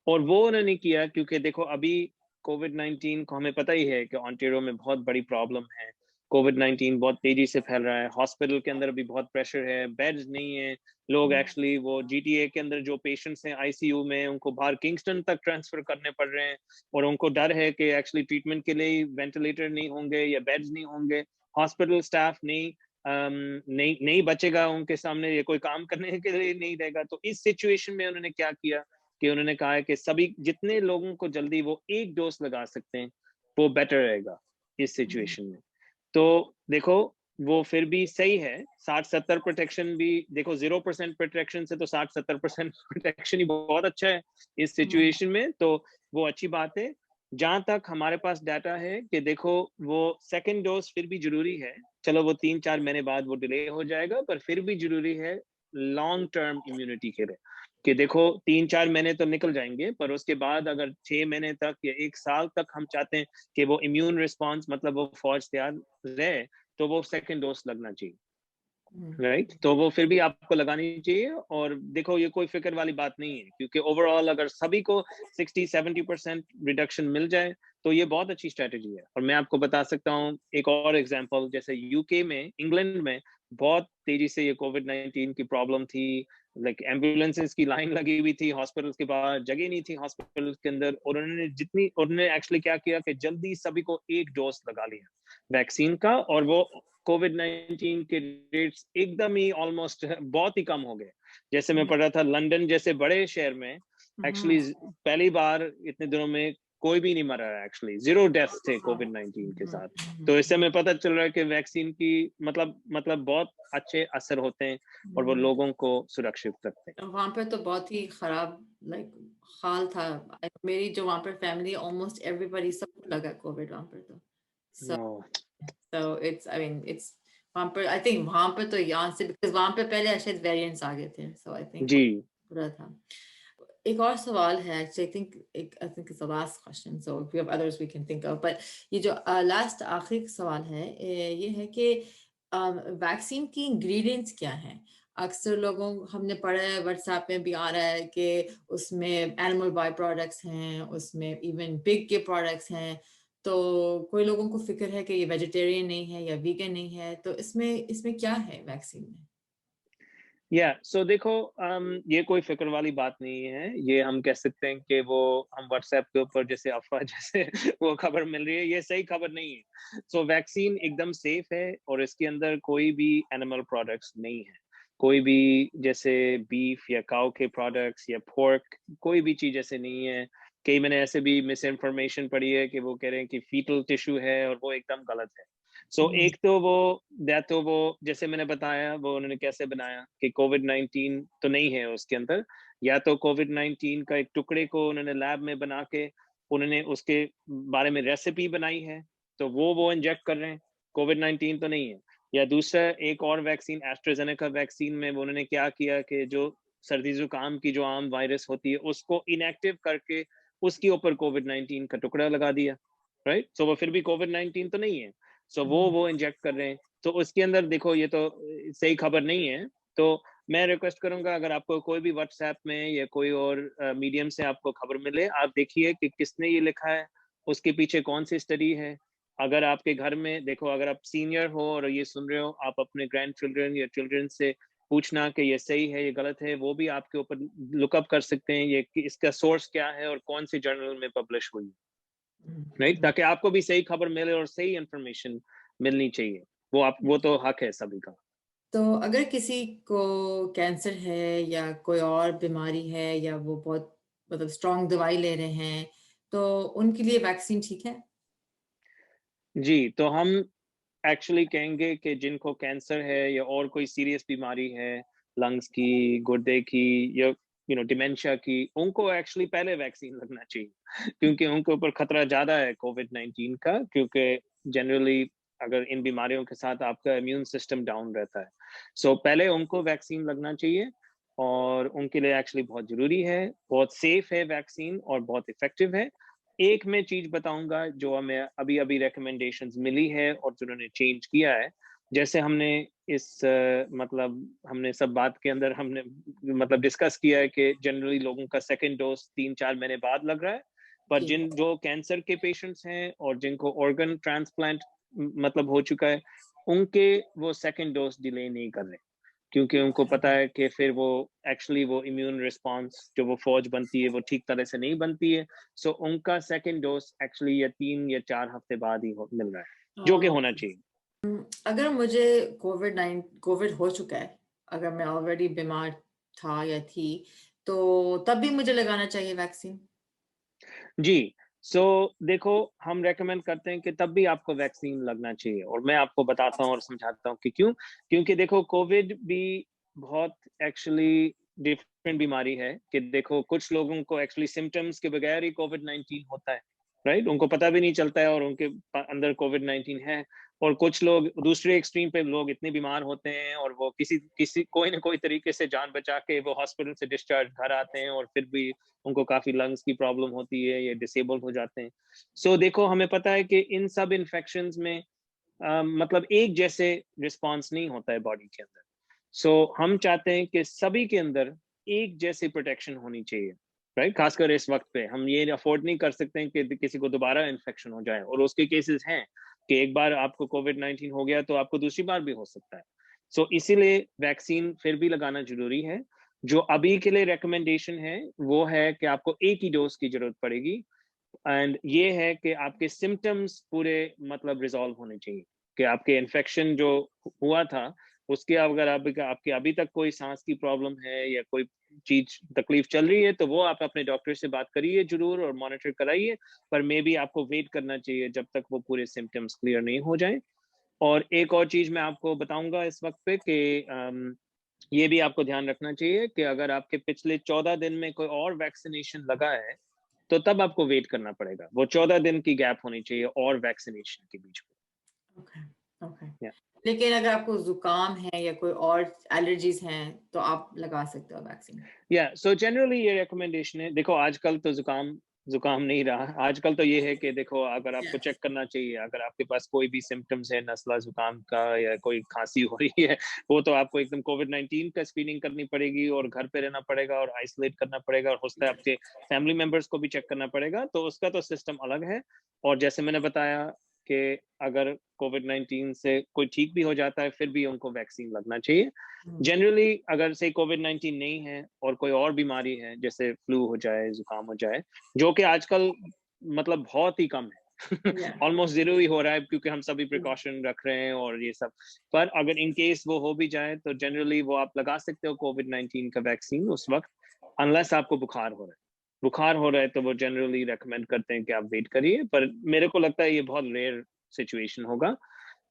और वो उन्होंने किया क्योंकि देखो अभी कोविड-19 को हमें पता ही है कि ऑन्टेरियो में बहुत बड़ी प्रॉब्लम है। कोविड-19 बहुत तेजी से फैल रहा है, हॉस्पिटल के अंदर भी बहुत प्रेशर है, बेड्स नहीं है। लोग हम्म, एक्चुअली वो जीटीए के अंदर जो पेशेंट्स हैं आईसीयू में, उनको बाहर किंगस्टन तक ट्रांसफर करने पड़ रहे हैं और उनको डर है कि एक्चुअली ट्रीटमेंट के लिए वेंटिलेटर नहीं होंगे या बेड्स नहीं होंगे। हॉस्पिटल स्टाफ नहीं बचेगा उनके सामने, ये कोई काम करने के लिए नहीं रहेगा। तो इस सिचुएशन में उन्होंने क्या किया कि उन्होंने कहा है कि सभी जितने लोगों को जल्दी वो एक डोज लगा सकते हैं, वो बेटर रहेगा इस हम्म, सिचुएशन में। तो देखो वो फिर भी सही है, 60-70 प्रोटेक्शन भी, देखो 0% प्रोटेक्शन से तो 60-70% प्रोटेक्शन ही बहुत अच्छा है इस हम्म, सिचुएशन में, तो वो अच्छी बात है। जहां तक हमारे पास डाटा है कि देखो वो सेकंड डोज फिर भी जरूरी है। चलो वो 3-4 महीने बाद वो डिले हो जाएगा, पर फिर भी जरूरी है लॉन्ग टर्म इम्यूनिटी के लिए। कि देखो 3-4 महीने तो निकल जाएंगे, पर उसके बाद अगर 6 महीने तक या 1 साल तक हम चाहते हैं कि वो इम्यून रिस्पॉन्स मतलब वो फौज तैयार रहे, तो वो सेकेंड डोज लगना चाहिए, हम्म, राइट? तो वो फिर भी आपको लगानी चाहिए। और देखो ये कोई फिक्र वाली बात नहीं है, क्योंकि ओवरऑल अगर सभी को 60-70% रिडक्शन मिल जाए तो ये बहुत अच्छी स्ट्रेटेजी है। और मैं आपको बता सकता हूँ एक और एग्जांपल, जैसे यूके में, इंग्लैंड में बहुत तेजी से ये कोविड-19 की प्रॉब्लम थी। लाइक एम्बुलेंसेस की लाइन लगी हुई थी हॉस्पिटल्स के बाहर, जगह नहीं थी हॉस्पिटल्स के अंदर, और उन्होंने एक्चुअली क्या किया कि जल्दी सभी को एक डोज लगा लिया वैक्सीन का, और वो कोविड-19 के रेट्स एकदम ही ऑलमोस्ट बहुत ही कम हो गए। जैसे मैं हम्म, पढ़ रहा था लंदन जैसे बड़े शहर में हम्म, एक्चुअली पहली बार इतने दिनों में कोई भी नहीं मरा है, एक्चुअली 0 डेथ्स थे हाँ, कोविड-19 के हम्म, साथ। तो हम्म, इससे हमें पता चल रहा है कि वैक्सीन की मतलब बहुत अच्छे असर होते हैं और वो हम्म। लोगों को सुरक्षित रखते हैं। वहाँ पे तो बहुत ही खराब लाइक हाल था। मेरी जो वहाँ पर फैमिली ऑलमोस्ट एवरीबॉडी सबको लगा कोविड वहाँ पर तो। So oh! So it's I mean it's वहाँ पर आई थिंक वहाँ पे तो यहाँ से बिकॉज वहाँ पे पहले शायद वेरिएंट्स आ गए थे, सो आई थिंक जी। बुरा था। एक और सवाल है actually I think it's the last question, so if we have others we can think of, but ये जो लास्ट आखिरी सवाल है ये है कि वैक्सीन की इंग्रेडिएंट्स क्या हैं? अक्सर लोगों हमने पढ़ा है, व्हाट्सएप में भी आ रहा है कि उसमें एनिमल बाय प्रोडक्ट्स हैं, उसमें इवन पिग के प्रोडक्ट्स हैं। तो कोई लोगों को फिक्र है कि ये वेजिटेरियन नहीं है या वीगन नहीं है, तो इसमें इसमें क्या है वैक्सीन में? सो देखो, ये कोई फिक्र वाली बात नहीं है। ये हम कह सकते हैं कि वो हम व्हाट्सएप के ऊपर जैसे अफवाह जैसे वो खबर मिल रही है, ये सही खबर नहीं है। सो वैक्सीन एकदम सेफ है और इसके अंदर कोई भी एनिमल प्रोडक्ट्स नहीं है। कोई भी जैसे बीफ या काऊ के प्रोडक्ट्स या पोर्क, कोई भी चीज ऐसे नहीं है। कई मैंने ऐसे भी मिस इन्फॉर्मेशन पढ़ी है कि वो कह रहे हैं कि फीटल टिश्यू है, और वो एकदम गलत है। एक तो वो तो वो जैसे मैंने बताया, वो उन्होंने कैसे बनाया कि कोविड 19 तो नहीं है उसके अंदर। या तो कोविड 19 का एक टुकड़े को उन्होंने लैब में बना के उन्होंने उसके बारे में रेसिपी बनाई है, तो वो इंजेक्ट कर रहे हैं। कोविड 19 तो नहीं है। या दूसरा एक और वैक्सीन, एस्ट्राजेनेका वैक्सीन में वो उन्होंने क्या किया कि जो सर्दी जुकाम की जो आम वायरस होती है उसको इनएक्टिव करके उसके ऊपर कोविड 19 का टुकड़ा लगा दिया, राइट। सो वो फिर भी कोविड 19 तो नहीं है। वो इंजेक्ट कर रहे हैं। तो उसके अंदर देखो, ये तो सही खबर नहीं है। तो मैं रिक्वेस्ट करूंगा, अगर आपको कोई भी व्हाट्सएप में या कोई और मीडियम से आपको खबर मिले, आप देखिए कि किसने ये लिखा है, उसके पीछे कौन सी स्टडी है। अगर आपके घर में देखो, अगर आप सीनियर हो और ये सुन रहे हो, आप अपने ग्रैंड चिल्ड्रन या चिल्ड्रन से पूछना कि ये सही है ये गलत है, वो भी आपके ऊपर लुकअप कर सकते हैं, ये कि इसका सोर्स क्या है और कौन सी जर्नल में पब्लिश हुई, राइट। ताकि आपको भी सही खबर मिले और सही इंफॉर्मेशन मिलनी चाहिए। वो तो हक है सभी का। तो अगर किसी को कैंसर है या कोई और बीमारी है या वो बहुत मतलब स्ट्रॉन्ग दवाई ले रहे हैं, तो उनके लिए वैक्सीन ठीक है? जी, तो हम एक्चुअली कहेंगे कि जिनको कैंसर है या और कोई सीरियस बीमारी है, लंग्स की, गुर्दे की, या डिमेंशिया की, उनको एक्चुअली पहले वैक्सीन लगना चाहिए क्योंकि उनके ऊपर खतरा ज़्यादा है कोविड 19 का, क्योंकि जनरली अगर इन बीमारियों के साथ आपका इम्यून सिस्टम डाउन रहता है। पहले उनको वैक्सीन लगना चाहिए और उनके लिए एक्चुअली बहुत ज़रूरी है, बहुत सेफ है वैक्सीन और बहुत इफ़ेक्टिव है। एक मैं चीज़ बताऊँगा जो हमें अभी-अभी रिकमेंडेशंस मिली है और जिन्होंने चेंज किया है। जैसे हमने मतलब हमने सब बात के अंदर हमने मतलब डिस्कस किया है कि जनरली लोगों का सेकंड डोज़ 3-4 महीने बाद लग रहा है। पर जी। जो कैंसर के पेशेंट्स हैं और जिनको ऑर्गन ट्रांसप्लांट मतलब हो चुका है, उनके वो सेकंड डोज़ डिले नहीं कर रहे। क्योंकि उनको पता है कि फिर वो एक्चुअली वो इम्यून रिस्पॉन्स जो वो फौज बनती है वो ठीक तरह से नहीं बनती है। उनका सेकंड डोज एक्चुअली या 3 या 4 हफ्ते बाद ही मिल रहा है, जो कि अ, होना चाहिए। अगर मुझे कोविड हो चुका है, अगर मैं ऑलरेडी बीमार था या थी, तो तब भी मुझे लगाना चाहिए वैक्सीन? जी, देखो, हम रेकमेंड करते हैं कि तब भी आपको वैक्सीन लगना चाहिए, और मैं आपको बताता हूँ और समझाता हूँ कि क्यों। क्योंकि देखो, कोविड भी बहुत एक्चुअली डिफरेंट बीमारी है कि देखो कुछ लोगों को एक्चुअली सिम्पटम्स के बगैर ही कोविड 19 होता है, राइट? उनको पता भी नहीं चलता है और उनके अंदर कोविड 19 है। और कुछ लोग दूसरे एक्सट्रीम पे लोग इतने बीमार होते हैं और वो किसी किसी कोई ना कोई तरीके से जान बचा के वो हॉस्पिटल से डिस्चार्ज घर आते हैं और फिर भी उनको काफ़ी लंग्स की प्रॉब्लम होती है, ये डिसेबल हो जाते हैं। देखो, हमें पता है कि इन सब इन्फेक्शंस में मतलब एक जैसे रिस्पॉन्स नहीं होता है बॉडी के अंदर। हम चाहते हैं कि सभी के अंदर एक जैसी प्रोटेक्शन होनी चाहिए, राइट? खासकर इस वक़्त पे हम ये अफ़ोर्ड नहीं कर सकते हैं कि किसी को दोबारा इन्फेक्शन हो जाए, और उसके केसेज़ हैं कि एक बार आपको कोविड 19 हो गया तो आपको दूसरी बार भी हो सकता है। इसीलिए वैक्सीन फिर भी लगाना ज़रूरी है। जो अभी के लिए रिकमेंडेशन है, वो है कि आपको एक ही डोज़ की ज़रूरत पड़ेगी, एंड ये है कि आपके सिम्पटम्स पूरे मतलब रिज़ॉल्व होने चाहिए, कि आपके इन्फेक्शन जो हुआ था, उसके अगर आपके अभी तक कोई साँस की प्रॉब्लम है या कोई चीज़ तकलीफ़ चल रही है, तो वो आप अपने डॉक्टर से बात करिए ज़रूर और मॉनिटर कराइए, पर मेबी आपको वेट करना चाहिए जब तक वो पूरे सिम्पटम्स क्लियर नहीं हो जाएँ। और एक और चीज़ मैं आपको बताऊँगा इस वक़्त पे कि ये भी आपको ध्यान रखना चाहिए कि अगर आपके पिछले 14 दिन में कोई और वैक्सीनेशन लगा है, तो तब आपको वेट करना पड़ेगा। वो 14 दिन की गैप होनी चाहिए और वैक्सीनेशन के बीच ओके, ओके। में। या लेकिन अगर आपको ज़ुकाम है या कोई और एलर्जीज़ हैं, तो आप लगा सकते हो वैक्सीन? जनरली ये रिकमेंडेशन है। देखो, आजकल तो ज़ुकाम ज़ुकाम नहीं रहा। आजकल तो ये है कि देखो, अगर आपको चेक करना चाहिए, अगर आपके पास कोई भी सिम्पटम्स है नज़ला ज़ुकाम का या कोई खाँसी हो रही है, वो तो आपको एकदम कोविड 19 का स्क्रीनिंग करनी पड़ेगी और घर पे रहना पड़ेगा और आइसोलेट करना पड़ेगा, और हो सकता है आपके फैमिली मेंबर्स को भी चेक करना पड़ेगा, तो उसका तो सिस्टम अलग है। और जैसे मैंने बताया कि अगर कोविड-19 से कोई ठीक भी हो जाता है, फिर भी उनको वैक्सीन लगना चाहिए। जनरली अगर से कोविड-19 नहीं है और कोई और बीमारी है, जैसे फ्लू हो जाए, ज़ुकाम हो जाए, जो कि आजकल मतलब बहुत ही कम है। या ऑलमोस्ट ज़ीरो ही हो रहा है क्योंकि हम सभी प्रिकॉशन रख रहे हैं और ये सब। पर अगर इन केस वो हो भी जाए, तो जनरली वो आप लगा सकते हो कोविड-19 का वैक्सीन उस वक़्त, अनलेस आपको बुखार हो रहा है। बुखार हो रहा है तो वो जनरली रिकमेंड करते हैं कि आप वेट करिए, पर मेरे को लगता है ये बहुत रेयर सिचुएशन होगा।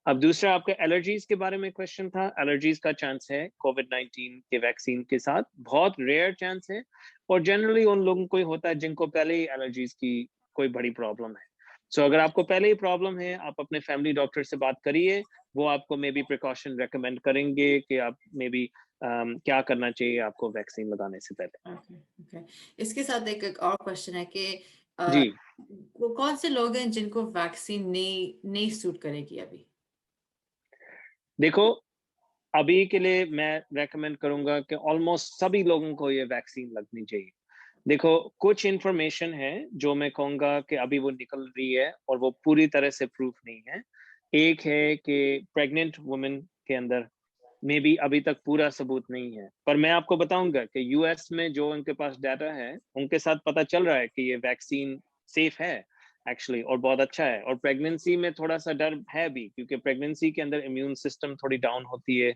अब दूसरा आपका एलर्जीज़ के बारे में क्वेश्चन था। एलर्जीज़ का चांस है कोविड-19 के वैक्सीन के साथ, बहुत रेयर चांस है और जनरली उन लोगों को ही होता है जिनको पहले ही एलर्जीज़ की कोई बड़ी प्रॉब्लम है। सो अगर आपको पहले ही प्रॉब्लम है, आप अपने फैमिली डॉक्टर से बात करिए, वो आपको मेबी प्रिकॉशन रिकमेंड करेंगे कि आप मेबी क्या करना चाहिए आपको वैक्सीन लगाने से पहले। Okay okay. इसके साथ एक और क्वेश्चन है कि अ, जी, वो कौन से लोग हैं जिनको वैक्सीन नहीं नहीं सूट करेगी अभी? देखो अभी के लिए मैं रिकमेंड करूँगा कि ऑलमोस्ट सभी लोगों को ये वैक्सीन लगनी चाहिए। देखो, कुछ इन्फॉर्मेशन है जो मैं कहूँगा कि अभी वो निकल रही है और वो पूरी तरह से प्रूफ नहीं है। एक है कि प्रेग्नेंट वुमन के अंदर मेबी अभी तक पूरा सबूत नहीं है। पर मैं आपको बताऊँगा कि यूएस में जो उनके पास डाटा है, उनके साथ पता चल रहा है कि ये वैक्सीन सेफ है एक्चुअली और बहुत अच्छा है और प्रेगनेंसी में थोड़ा-सा डर है भी क्योंकि प्रेगनेंसी के अंदर इम्यून सिस्टम थोड़ी डाउन होती है।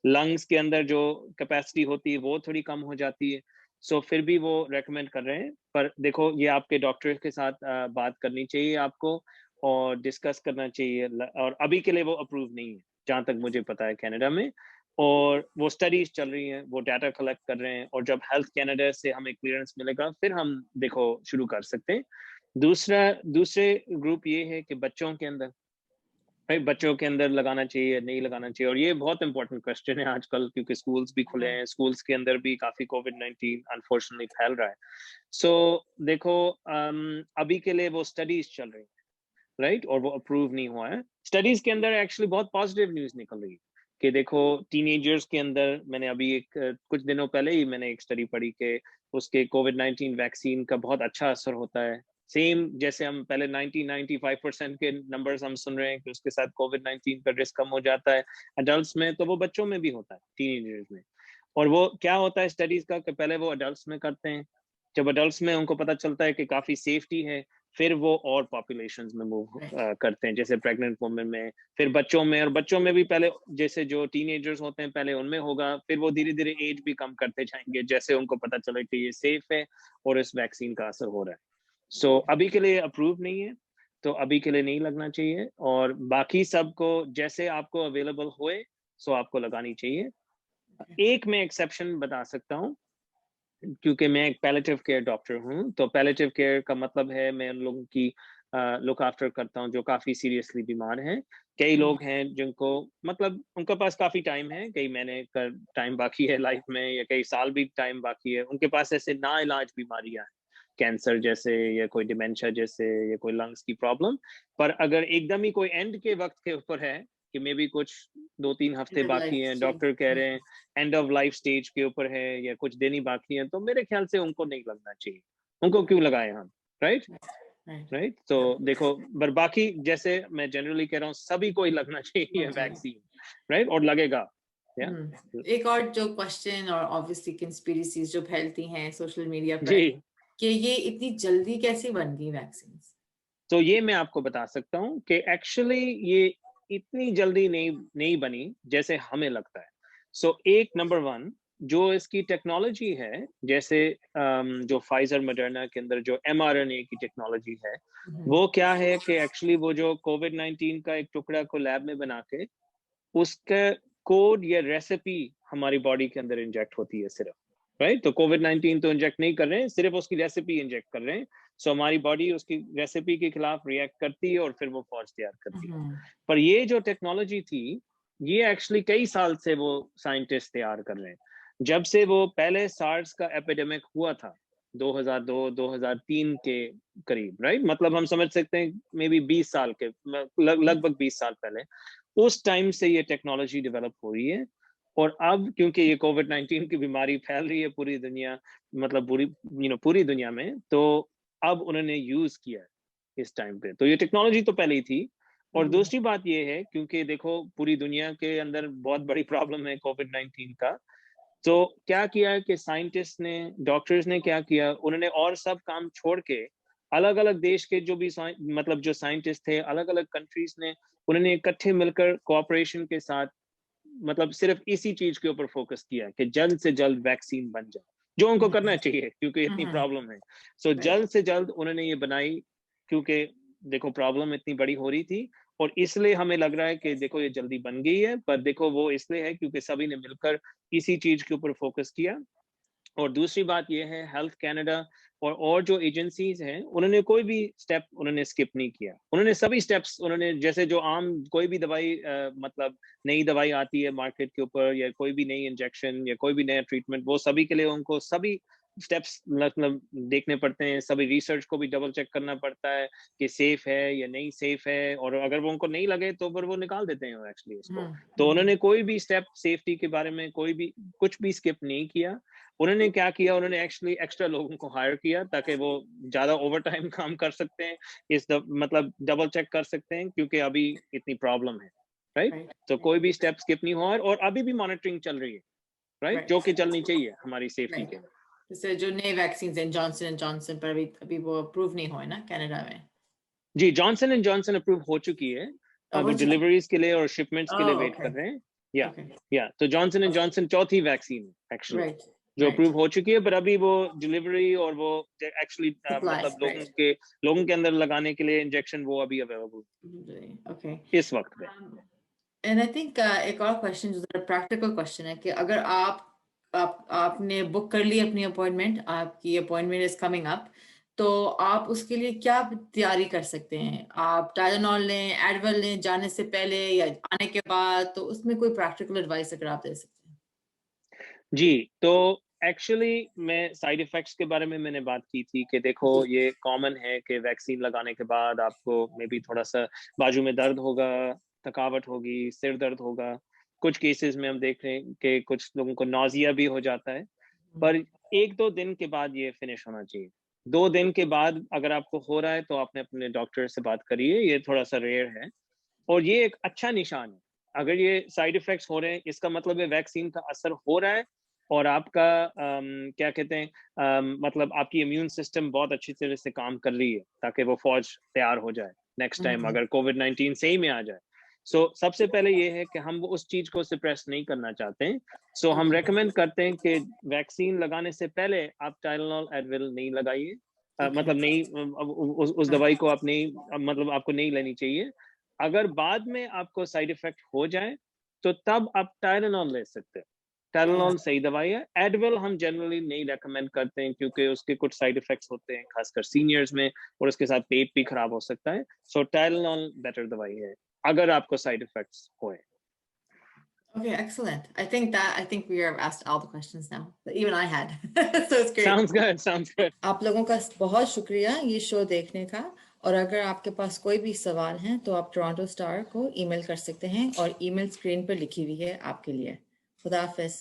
लंग्स के अंदर जो कैपेसिटी होती है वो थोड़ी कम हो जाती है। सो फिर भी वो रेकमेंड कर रहे हैं। पर देखो ये आपके डॉक्टर के साथ बात करनी चाहिए आपको और डिस्कस करना चाहिए और अभी के लिए वो अप्रूव नहीं है, जहाँ तक मुझे पता है कनाडा में। और वो स्टडीज़ चल रही हैं, वो डाटा कलेक्ट कर रहे हैं और जब हेल्थ कैनाडा से हमें क्लीयरेंस मिलेगा, फिर हम देखो शुरू कर सकते हैं। दूसरे ग्रुप ये है कि बच्चों के अंदर भाई बच्चों के अंदर लगाना चाहिए, नहीं लगाना चाहिए और ये बहुत इंपॉर्टेंट क्वेश्चन है आजकल क्योंकि स्कूल्स भी खुले हाँ, हैं, स्कूल्स के अंदर भी काफ़ी कोविड-19 अनफॉर्चुनेटली फैल रहा है। सो देखो अभी के लिए वो स्टडीज़ चल रही हैं, राइट? और वो अप्रूव नहीं हुआ है। स्टडीज़ के अंदर एक्चुअली बहुत पॉजिटिव न्यूज़ निकल रही है कि देखो टीनेजर्स के अंदर मैंने अभी कुछ दिनों पहले ही मैंने एक स्टडी पढ़ी कि उसके कोविड-19 वैक्सीन का बहुत अच्छा असर होता है। सेम जैसे हम पहले 90-95% के नंबर्स हम सुन रहे हैं कि उसके साथ कोविड-19 का रिस्क कम हो जाता है एडल्ट्स में, तो वो बच्चों में भी होता है, टीनेजर्स में। और वो क्या होता है स्टडीज़ का कि पहले वो एडल्ट्स में करते हैं। जब एडल्ट्स में उनको पता चलता है कि काफ़ी सेफ्टी है, फिर वो और पॉपुलेशंस में मूव राइट। करते हैं, जैसे प्रेग्नेंट वुमन में, फिर बच्चों में और बच्चों में भी पहले जैसे जो टीनेजर्स होते हैं, पहले उनमें होगा, फिर वो धीरे-धीरे एज भी कम करते जाएँगे, जैसे उनको पता चले कि ये सेफ है और इस वैक्सीन का असर हो रहा है। सो अभी के लिए अप्रूव नहीं है, तो अभी के लिए नहीं लगना चाहिए और बाकी सबको जैसे आपको अवेलेबल होए, सो आपको लगानी चाहिए। एक मैं एक्सेप्शन बता सकता हूँ, क्योंकि मैं एक पैलिएटिव केयर डॉक्टर हूँ, तो पैलिएटिव केयर का मतलब है मैं उन लोगों की लुक आफ्टर करता हूँ जो काफ़ी सीरियसली बीमार हैं। कई हुँ, लोग हैं जिनको मतलब उनके पास काफ़ी टाइम है, कई महीने का टाइम बाकी है लाइफ में या कई साल भी टाइम बाकी है। उनके पास ऐसे नाइलाज बीमारियाँ हैं, कैंसर जैसे या कोई डिमेंशिया जैसे या कोई लंग्स की प्रॉब्लम। पर अगर एकदम ही कोई एंड के वक़्त के ऊपर है कि मेबी कुछ 2-3 हफ्ते एंड ऑफ बाकी लाइफ हैं, स्टेज। डॉक्टर कह हुँ, रहे हैं एंड ऑफ लाइफ स्टेज के ऊपर है या कुछ दिन ही बाकी है, तो मेरे ख्याल से उनको नहीं लगना चाहिए। उनको क्यों लगाएँ हम, राइट? राइट। राइट? तो देखो पर बाकी जैसे मैं जनरली कह रहा हूँ सभी को ही लगना चाहिए लगना चाहिए। Vaccine, right? और लगेगा, या? एक और जो क्वेश्चन और ऑब्वियसली कंस्पिरेसीज़ जो फैलती हैं सोशल मीडिया पर जी, कि ये इतनी जल्दी कैसे बन गई वैक्सीन्स? तो ये मैं आपको बता सकता हूँ कि एक्चुअली ये इतनी जल्दी नहीं नहीं बनी जैसे हमें लगता है। सो एक नंबर 1 जो इसकी टेक्नोलॉजी है, जैसे जो फाइज़र मॉडर्ना के अंदर जो एमआरएनए की टेक्नोलॉजी है, हुँ, वो क्या है कि एक्चुअली वो जो कोविड-19 का एक टुकड़ा को लैब में बना के, उसका कोड या रेसिपी हमारी बॉडी के अंदर इंजेक्ट होती है सिर्फ़, राइट? तो कोविड-19 तो इंजेक्ट नहीं कर रहे हैं, सिर्फ़ उसकी रेसिपी इंजेक्ट कर रहे हैं। सो हमारी बॉडी उसकी रेसिपी के खिलाफ रिएक्ट करती है और फिर वो फ़ौज तैयार करती है। हुँ, पर ये जो टेक्नोलॉजी थी, ये एक्चुअली कई साल से वो साइंटिस्ट तैयार कर रहे हैं। जब से वो पहले सार्स का एपिडेमिक हुआ था, 2002-2003 के करीब, राइट? मतलब हम समझ सकते हैं मेबी 20 साल के लगभग 20 साल पहले, उस टाइम से ये टेक्नोलॉजी डेवलप हो रही है और अब क्योंकि ये कोविड-19 की बीमारी फैल रही है पूरी दुनिया मतलब पूरी दुनिया में, तो अब उन्होंने यूज़ किया है इस टाइम पे। तो ये टेक्नोलॉजी तो पहले ही थी, और दूसरी बात ये है, क्योंकि देखो पूरी दुनिया के अंदर बहुत बड़ी प्रॉब्लम है कोविड-19 का, तो क्या किया कि साइंटिस्ट ने, डॉक्टर्स ने क्या किया, उन्होंने और सब काम छोड़ के अलग-अलग देश के जो भी मतलब जो साइंटिस्ट थे, अलग-अलग कंट्रीज ने, उन्होंने इकट्ठे मिलकर कोऑपरेशन के साथ मतलब सिर्फ इसी चीज के ऊपर फोकस किया कि जल्द से जल्द वैक्सीन बन जाए, जो उनको करना चाहिए क्योंकि इतनी प्रॉब्लम है। सो जल्द से जल्द उन्होंने ये बनाई, क्योंकि देखो प्रॉब्लम इतनी बड़ी हो रही थी, और इसलिए हमें लग रहा है कि देखो ये जल्दी बन गई है, पर देखो वो इसलिए है क्योंकि सभी ने मिलकर इसी चीज के ऊपर फोकस किया। और दूसरी बात ये है, हेल्थ कनाडा और जो एजेंसीज हैं, उन्होंने कोई भी स्टेप उन्होंने स्किप नहीं किया। उन्होंने सभी स्टेप्स, उन्होंने जैसे जो आम कोई भी दवाई मतलब नई दवाई आती है मार्केट के ऊपर, या कोई भी नई इंजेक्शन या कोई भी नया ट्रीटमेंट, वो सभी के लिए उनको सभी स्टेप्स मतलब देखने पड़ते हैं, सभी रिसर्च को भी डबल चेक करना पड़ता है कि सेफ है या नहीं सेफ है, और अगर वो उनको नहीं लगे तो फिर वो निकाल देते हैं एक्चुअली इसको। तो उन्होंने कोई भी स्टेप सेफ्टी के बारे में कोई भी कुछ भी स्किप नहीं किया। उन्होंने क्या किया, उन्होंने एक्चुअली एक्स्ट्रा लोगों को हायर किया ताकि वो ज्यादा ओवर टाइम काम कर सकते हैं, मतलब डबल चेक कर सकते हैं, क्योंकि अभी इतनी प्रॉब्लम है, राइट। तो कोई भी स्टेप स्किप नहीं हुआ, और अभी भी मॉनिटरिंग चल रही है, राइट, जो कि चलनी चाहिए हमारी सेफ्टी के। जैसे जो नए वैक्सीन हैं जॉनसन एंड जॉनसन पर अभी वो अप्रूव नहीं हुए ना कनाडा में। जी, जॉनसन एंड जॉनसन अप्रूव हो चुकी है, अभी डिलीवरीज के लिए और शिपमेंट्स के लिए वेट कर रहे हैं। या तो जॉनसन एंड जॉनसन चौथी वैक्सीन है एक्चुअली, जो अप्रूव हो चुकी है, पर अभी वो डिलीवरी और वो एक्चुअली मतलब लोगों के अंदर लगाने के लिए इंजेक्शन वो अभी अवेलेबल इस वक्त पे। एंड आई थिंक एक और क्वेश्चन जो प्रैक्टिकल क्वेश्चन है कि अगर आपने बुक कर ली अपनी अपॉइंटमेंट, आपकी अपॉइंटमेंट इज कमिंग अप, तो आप उसके लिए क्या तैयारी कर सकते हैं? आप टाइलेनॉल लें, एडवल लें जाने से पहले या आने के बाद? तो उसमें कोई प्रैक्टिकल एडवाइस अगर आप दे सकते हैं। जी, तो एक्चुअली मैं साइड इफेक्ट्स के बारे में मैंने बात की थी कि देखो ये कॉमन है कि वैक्सीन लगाने के बाद आपको मे बी थोड़ा सा बाजू में दर्द होगा, थकावट होगी, सिर दर्द होगा। कुछ केसेस में हम देख रहे हैं कि कुछ लोगों को नौजिया भी हो जाता है, पर 1-2 दिन के बाद ये फिनिश होना चाहिए। 2 दिन के बाद अगर आपको हो रहा है तो आपने अपने डॉक्टर से बात करिए, ये थोड़ा सा रेयर है, और ये एक अच्छा निशान है। अगर ये साइड इफेक्ट्स हो रहे हैं, इसका मतलब है वैक्सीन का असर हो रहा है, और आपका क्या कहते हैं मतलब आपकी इम्यून सिस्टम बहुत अच्छी तरह से काम कर रही है, ताकि वो फौज तैयार हो जाए नेक्स्ट टाइम अगर कोविड-19 सही में आ जाए। सो सबसे पहले ये है कि हम उस चीज को सप्रेस नहीं करना चाहते हैं। सो हम रेकमेंड करते हैं कि वैक्सीन लगाने से पहले आप टाइलेनॉल, एडविल नहीं लगाइए। मतलब नहीं, उस दवाई को आप नहीं, मतलब आपको नहीं लेनी चाहिए। अगर बाद में आपको साइड इफेक्ट हो जाए तो तब आप टाइलेनॉल ले सकते हैं। टाइलेनॉल सही दवाई है। एडविल हम जनरली नहीं रेकमेंड करते हैं क्योंकि उसके कुछ साइड इफेक्ट्स होते हैं, खासकर सीनियर्स में, और उसके साथ पेट भी खराब हो सकता है। सो टाइलेनॉल बेटर दवाई है अगर आपको साइड इफेक्ट्स होए। Okay, excellent. I think we have asked all the questions now that even I had. So it's great. Sounds good. आप लोगों का बहुत शुक्रिया ये शो देखने का, और अगर आपके पास कोई भी सवाल है तो आप टोरंटो स्टार को ईमेल कर सकते हैं, और ईमेल स्क्रीन पर लिखी हुई है आपके लिए। खुदा हाफिज।